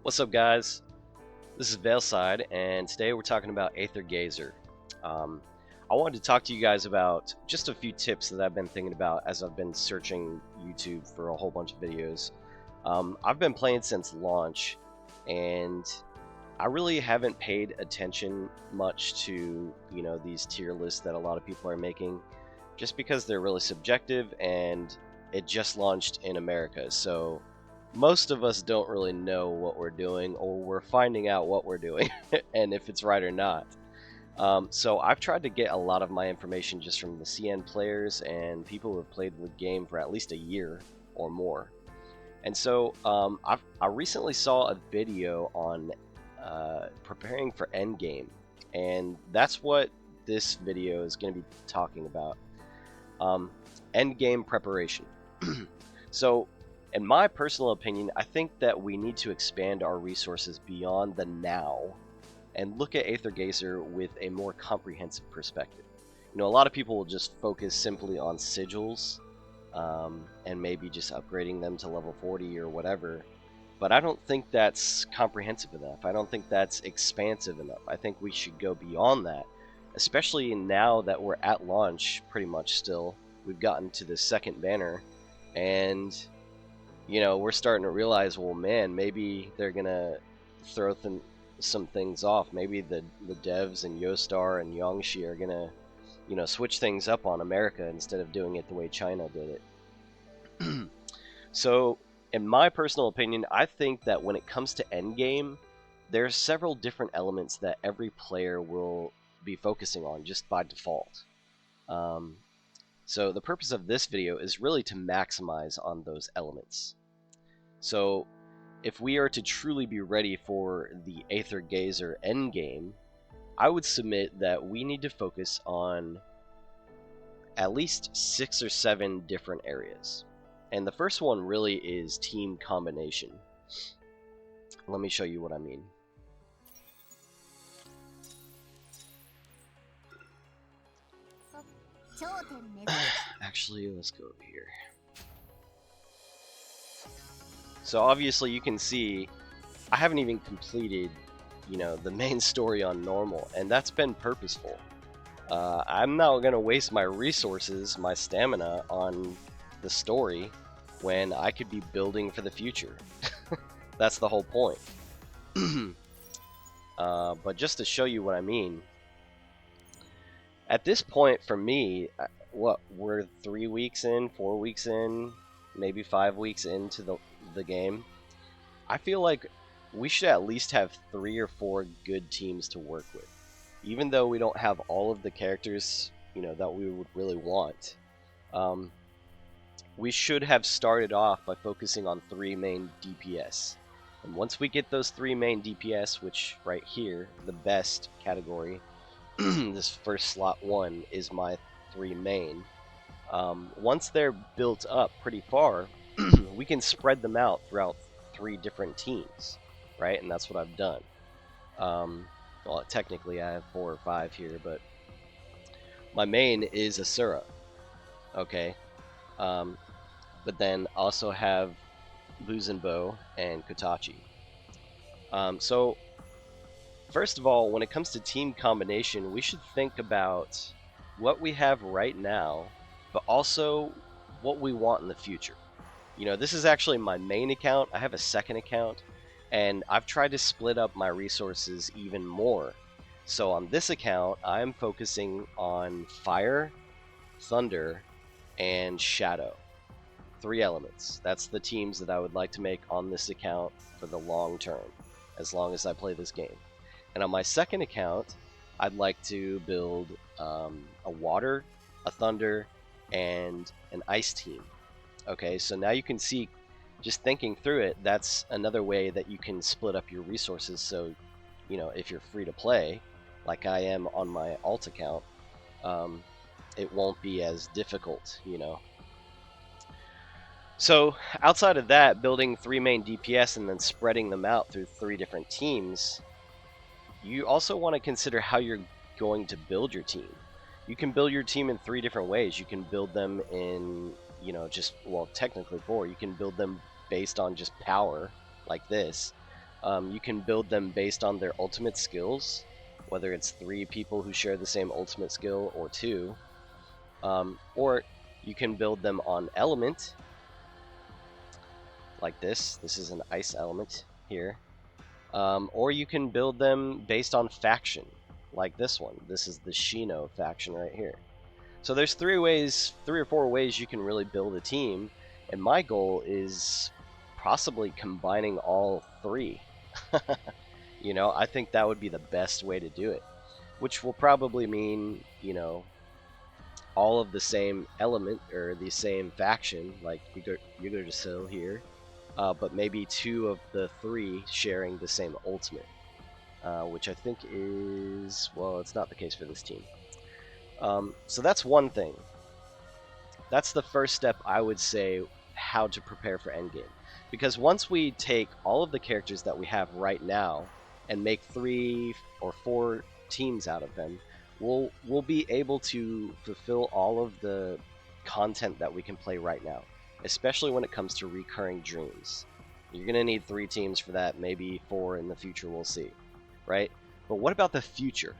What's up, guys? This is Veilside, and today we're talking about Aether Gazer. I wanted to talk to you guys about just a few tips that I've been thinking about as I've been searching YouTube for a whole bunch of videos. I've been playing since launch, and I really haven't paid attention much to these tier lists that a lot of people are making, just because they're really subjective, and it just launched in America, so most of us don't really know what we're doing, or we're finding out what we're doing and if it's right or not. So I've tried to get a lot of my information just from the CN players and people who have played the game for at least a year or more. And so I recently saw a video on preparing for Endgame, and that's what this video is going to be talking about. Endgame preparation. So in my personal opinion, I think that we need to expand our resources beyond the now and look at Aether Gazer with a more comprehensive perspective. A lot of people will just focus simply on sigils and maybe just upgrading them to level 40 or whatever, but I don't think that's comprehensive enough. I don't think that's expansive enough. I think we should go beyond that, especially now that we're at launch pretty much still. We've gotten to the second banner, and we're starting to realize, well, man, maybe they're gonna throw some things off. Maybe the devs and Yostar and Yangshi are gonna, switch things up on America instead of doing it the way China did it. So, in my personal opinion, I think that when it comes to Endgame, there's several different elements that every player will be focusing on just by default. So the purpose of this video is really to maximize on those elements. So if we are to truly be ready for the Aether Gazer endgame, I would submit that we need to focus on at least 6 or 7 different areas. And the first one really is team combination. Let me show you what I mean. Actually, let's go over here. So obviously you can see I haven't even completed, the main story on normal, and that's been purposeful. I'm not going to waste my resources, my stamina, on the story when I could be building for the future. That's the whole point. But just to show you what I mean, at this point for me, we're 3 weeks in, 4 weeks in, maybe 5 weeks into the game. I feel like we should at least have 3 or 4 good teams to work with. Even though we don't have all of the characters, that we would really want, we should have started off by focusing on 3 main DPS. And once we get those 3 main DPS, which right here, the best category, this first slot 1 is my 3 main. Once they're built up pretty far, we can spread them out throughout 3 different teams, right? And that's what I've done. Well, technically I have 4 or 5 here, but my main is Asura, okay? But then also have Buzenbo and Kotachi. So first of all, when it comes to team combination, we should think about what we have right now, but also what we want in the future. This is actually my main account. I have a second account, and I've tried to split up my resources even more. So on this account, I'm focusing on Fire, Thunder, and Shadow. 3 elements. That's the teams that I would like to make on this account for the long term, as long as I play this game. And on my second account, I'd like to build a Water, a Thunder, and an Ice team. Okay, so now you can see, just thinking through it, that's another way that you can split up your resources. So, if you're free to play, like I am on my alt account, it won't be as difficult, So outside of that, building 3 main DPS and then spreading them out through 3 different teams, you also want to consider how you're going to build your team. You can build your team in 3 different ways. You can build them in, technically 4. You can build them based on just power, like this. You can build them based on their ultimate skills, whether it's 3 people who share the same ultimate skill or 2. Or you can build them on element, like this. This is an ice element here. Or you can build them based on faction, like this one. This is the Shino faction right here. So there's 3 or 4 ways you can really build a team, and my goal is possibly combining all 3. You know, I think that would be the best way to do it, which will probably mean, you know, all of the same element or the same faction, like Yggdrasil here, but maybe 2 of the 3 sharing the same ultimate, which I think is, well, it's not the case for this team. So that's one thing. That's the first step, I would say, how to prepare for Endgame. Because once we take all of the characters that we have right now and make 3 or 4 teams out of them, we'll be able to fulfill all of the content that we can play right now, especially when it comes to recurring dreams. You're going to need 3 teams for that, maybe 4 in the future, we'll see, right? But what about the future?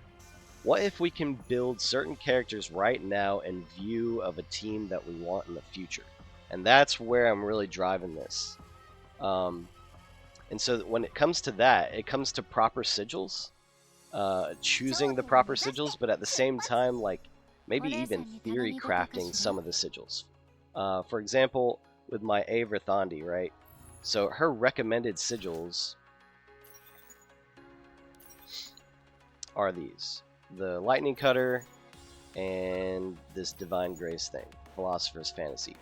What if we can build certain characters right now in view of a team that we want in the future? And that's where I'm really driving this. And so when it comes to that, it comes to proper sigils, choosing the proper sigils, but at the same time, like, maybe even theory crafting some of the sigils. For example, with my Aether Thandi, right? So her recommended sigils are these: the Lightning Cutter and this Divine Grace thing, Philosopher's Fantasy,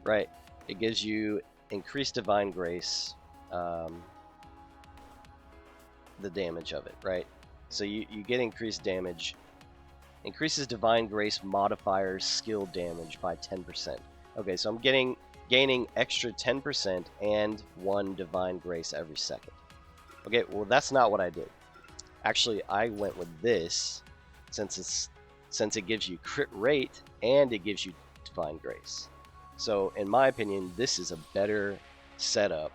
right? It gives you increased Divine Grace, the damage of it, right? So you get increased damage, increases Divine Grace modifier's skill damage by 10%. Okay, so I'm gaining extra 10% and 1 Divine Grace every second. Okay, well, that's not what I did. Actually, I went with this since it gives you crit rate and it gives you Divine Grace. So in my opinion, this is a better setup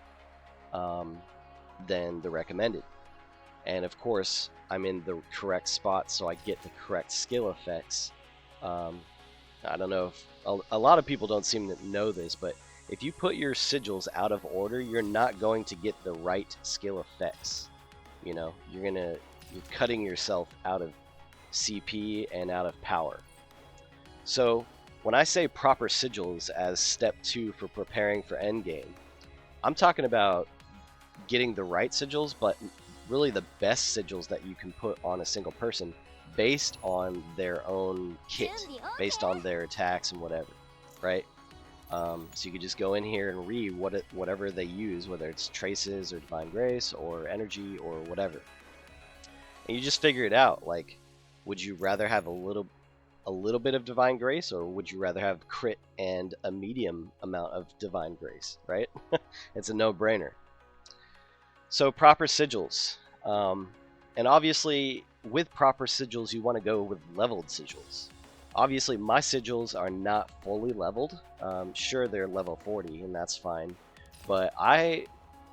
than the recommended. And of course, I'm in the correct spot, so I get the correct skill effects. I don't know if a lot of people don't seem to know this, but if you put your sigils out of order, you're not going to get the right skill effects. You know, you're cutting yourself out of CP and out of power. So when I say proper sigils as step 2 for preparing for Endgame, I'm talking about getting the right sigils, but really the best sigils that you can put on a single person based on their own kit, based on their attacks and whatever, right? So you could just go in here and read whatever they use, whether it's traces or Divine Grace or energy or whatever. And you just figure it out. Like, would you rather have a little bit of Divine Grace, or would you rather have crit and a medium amount of Divine Grace, right? It's a no-brainer. So proper sigils. And obviously, with proper sigils, you want to go with leveled sigils. Obviously, my sigils are not fully leveled. Sure, they're level 40, and that's fine. But I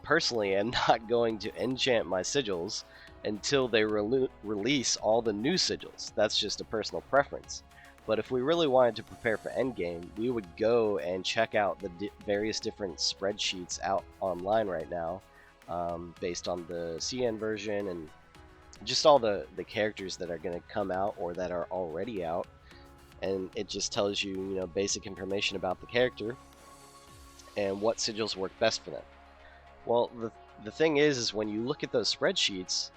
personally am not going to enchant my sigils until they release all the new sigils. That's just a personal preference. But if we really wanted to prepare for Endgame, we would go and check out the various different spreadsheets out online right now, based on the CN version and just all the characters that are going to come out or that are already out. And it just tells you, you know, basic information about the character and what sigils work best for them. Well, the thing is when you look at those spreadsheets,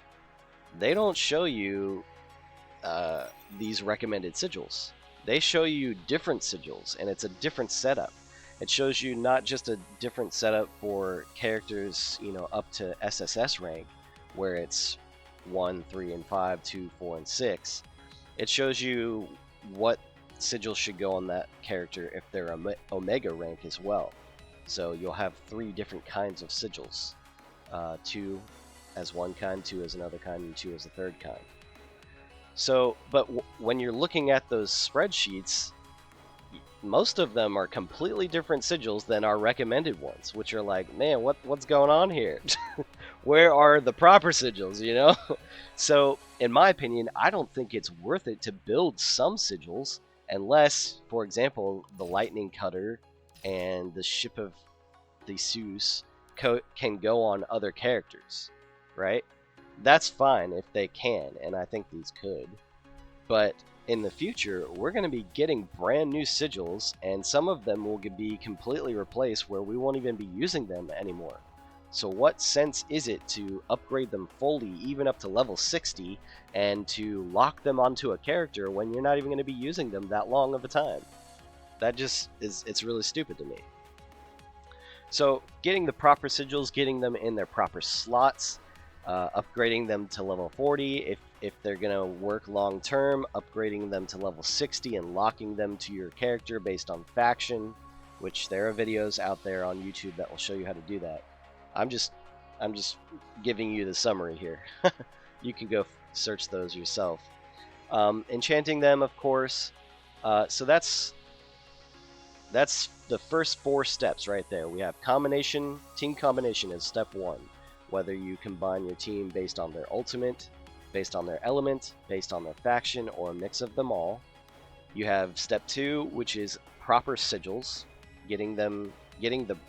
they don't show you these recommended sigils. They show you different sigils, and it's a different setup. It shows you not just a different setup for characters, you know, up to SSS rank, where it's 1, 3, and 5, 2, 4, and 6. It shows you what sigils should go on that character if they're Omega rank as well. So you'll have 3 different kinds of sigils. 2 as one kind, 2 as another kind, and 2 as a third kind. So, but when you're looking at those spreadsheets, most of them are completely different sigils than our recommended ones, which are like, man, what's going on here? Where are the proper sigils, you know? So, in my opinion, I don't think it's worth it to build some sigils unless, for example, the Lightning Cutter and the Ship of Theseus can go on other characters, right? That's fine if they can, and I think these could. But in the future, we're going to be getting brand new sigils, and some of them will be completely replaced where we won't even be using them anymore. So what sense is it to upgrade them fully, even up to level 60, and to lock them onto a character when you're not even going to be using them that long of a time? That just is, it's really stupid to me. So getting the proper sigils, getting them in their proper slots, upgrading them to level 40 if they're going to work long term, upgrading them to level 60 and locking them to your character based on faction, which there are videos out there on YouTube that will show you how to do that. I'm just giving you the summary here. You can go search those yourself. Enchanting them, of course. So that's the first 4 steps right there. We have combination. Team combination is step 1. Whether you combine your team based on their ultimate, based on their element, based on their faction, or a mix of them all. You have step 2, which is proper sigils, getting the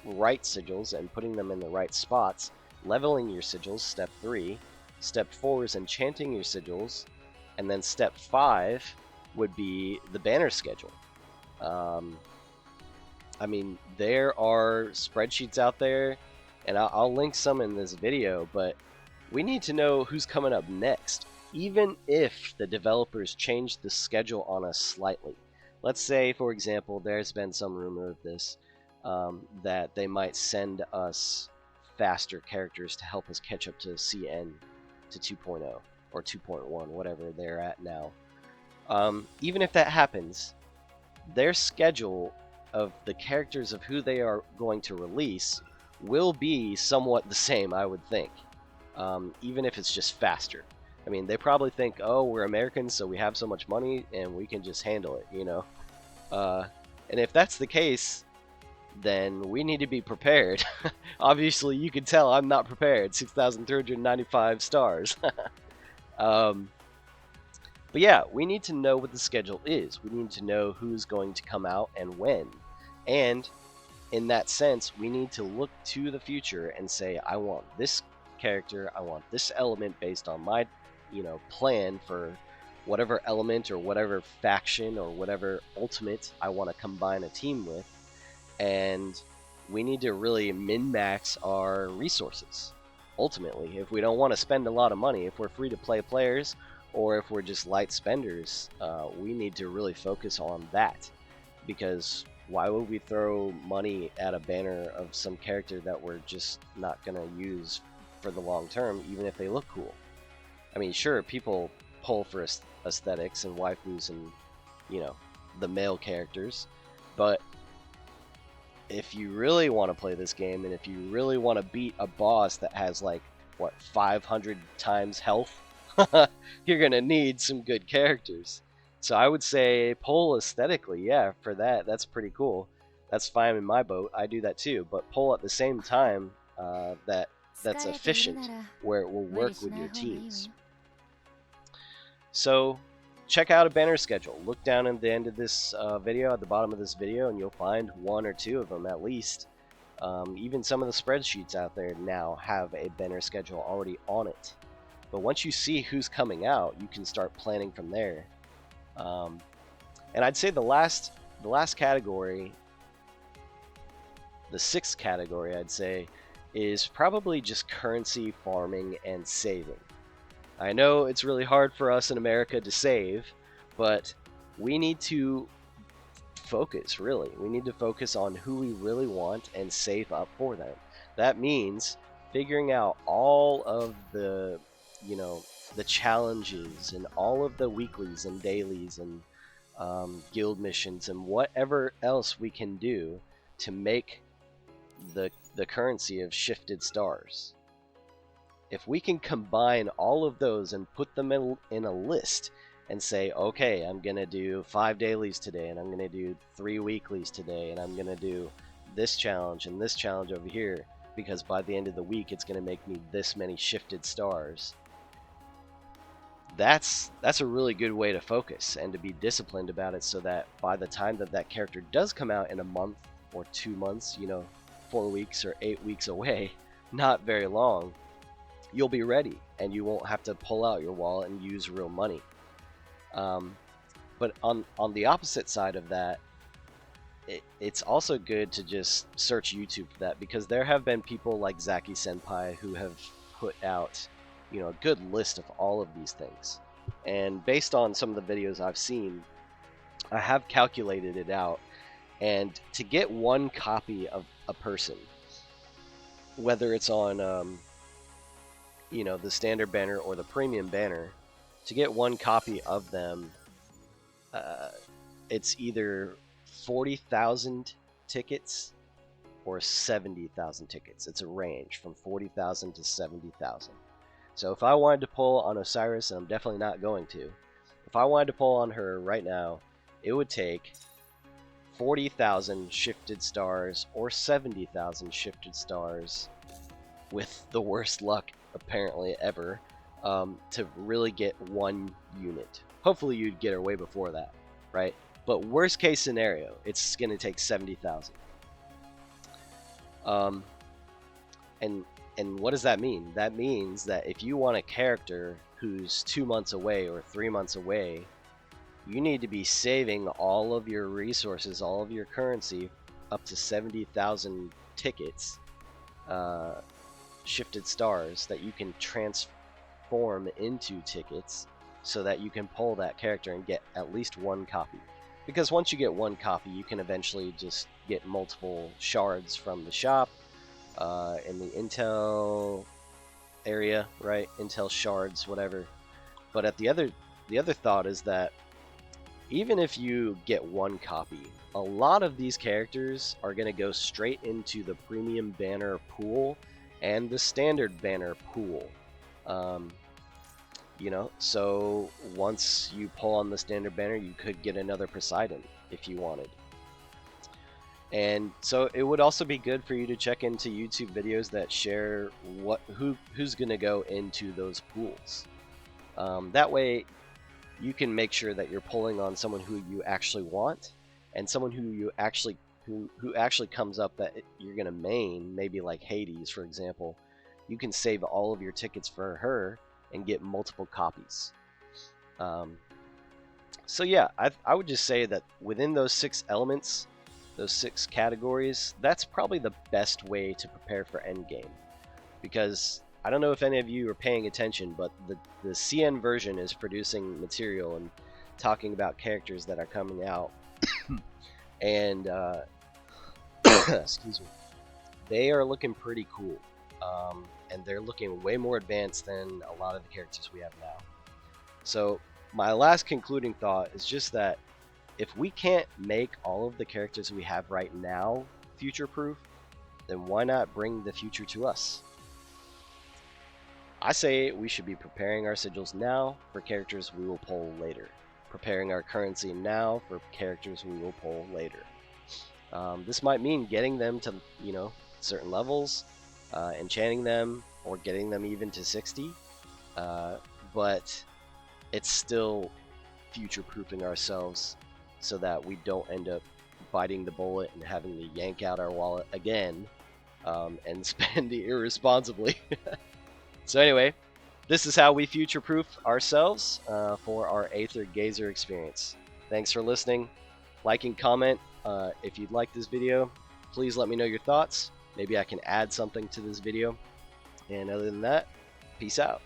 right sigils and putting them in the right spots, leveling your sigils, step 3. Step 4 is enchanting your sigils, and then step 5 would be the banner schedule. I mean, there are spreadsheets out there, and I'll link some in this video, but we need to know who's coming up next, even if the developers change the schedule on us slightly. Let's say, for example, there's been some rumor of this, that they might send us faster characters to help us catch up to CN, to 2.0, or 2.1, whatever they're at now. Even if that happens, their schedule of the characters of who they are going to release will be somewhat the same, I would think, even if it's just faster. I mean, they probably think, oh, we're Americans, so we have so much money, and we can just handle it, you know? And if that's the case, then we need to be prepared. Obviously, you can tell I'm not prepared. 6,395 stars. But yeah, we need to know what the schedule is. We need to know who's going to come out and when. And in that sense, we need to look to the future and say, I want this character, I want this element based on my, plan for whatever element or whatever faction or whatever ultimate I want to combine a team with. And we need to really min-max our resources. Ultimately, if we don't want to spend a lot of money, if we're free-to-play players, or if we're just light spenders, we need to really focus on that. Because why would we throw money at a banner of some character that we're just not going to use for the long term, even if they look cool? I mean, sure, people pull for aesthetics and waifus and, the male characters, but if you really want to play this game, and if you really want to beat a boss that has, 500 times health, you're going to need some good characters. So I would say pull aesthetically, yeah, for that. That's pretty cool. That's fine in my boat. I do that too. But pull at the same time that's efficient, where it will work with your teams. So check out a banner schedule. Look down at the end of this video, at the bottom of this video, and you'll find 1 or 2 of them at least. Even some of the spreadsheets out there now have a banner schedule already on it. But once you see who's coming out, you can start planning from there. And I'd say the last category, the 6th category, I'd say, is probably just currency farming and saving. I know it's really hard for us in America to save, but we need to focus, really. We need to focus on who we really want and save up for them. That means figuring out all of the the challenges and all of the weeklies and dailies and guild missions and whatever else we can do to make the currency of shifted stars. If we can combine all of those and put them in a list and say, okay, I'm going to do 5 dailies today, and I'm going to do 3 weeklies today, and I'm going to do this challenge and this challenge over here, because by the end of the week it's going to make me this many shifted stars. That's a really good way to focus and to be disciplined about it, so that by the time that that character does come out in a month or 2 months, 4 weeks or 8 weeks away, not very long, you'll be ready and you won't have to pull out your wallet and use real money. But on the opposite side of that, it's also good to just search YouTube for that, because there have been people like Zackie Senpai who have put out a good list of all of these things. And based on some of the videos I've seen, I have calculated it out, and to get one copy of a person, whether it's on the standard banner or the premium banner, to get one copy of them, it's either 40,000 tickets or 70,000 tickets. It's a range from 40,000 to 70,000. So if I wanted to pull on Osiris, and I'm definitely not going to, if I wanted to pull on her right now, it would take 40,000 shifted stars or 70,000 shifted stars, with the worst luck apparently ever, to really get one unit. Hopefully you'd get her way before that, right? But worst case scenario, it's going to take 70,000. And what does that mean? That means that if you want a character who's 2 months away or 3 months away, you need to be saving all of your resources, all of your currency, up to 70,000 tickets, shifted stars, that you can transform into tickets, so that you can pull that character and get at least one copy. Because once you get one copy, you can eventually just get multiple shards from the shop, in the Intel area, right? Intel shards, whatever. But the other thought is that even if you get one copy, a lot of these characters are going to go straight into the premium banner pool and the standard banner pool. So once you pull on the standard banner, you could get another Poseidon if you wanted. And so it would also be good for you to check into YouTube videos that share who's going to go into those pools. That way you can make sure that you're pulling on someone who you actually want, and someone who actually comes up that you're going to main, maybe like Hades, for example. You can save all of your tickets for her and get multiple copies. So yeah, I would just say that within those 6 elements, those 6 categories, that's probably the best way to prepare for Endgame. Because I don't know if any of you are paying attention, but the CN version is producing material and talking about characters that are coming out. And excuse me, they are looking pretty cool. And they're looking way more advanced than a lot of the characters we have now. So my last concluding thought is just that if we can't make all of the characters we have right now future-proof, then why not bring the future to us? I say we should be preparing our sigils now for characters we will pull later. Preparing our currency now for characters we will pull later. This might mean getting them to, certain levels, enchanting them, or getting them even to 60. But it's still future-proofing ourselves, so that we don't end up biting the bullet and having to yank out our wallet again, and spend irresponsibly. So anyway, this is how we future-proof ourselves for our Aether Gazer experience. Thanks for listening. Like and comment if you'd like this video. Please let me know your thoughts. Maybe I can add something to this video. And other than that, peace out.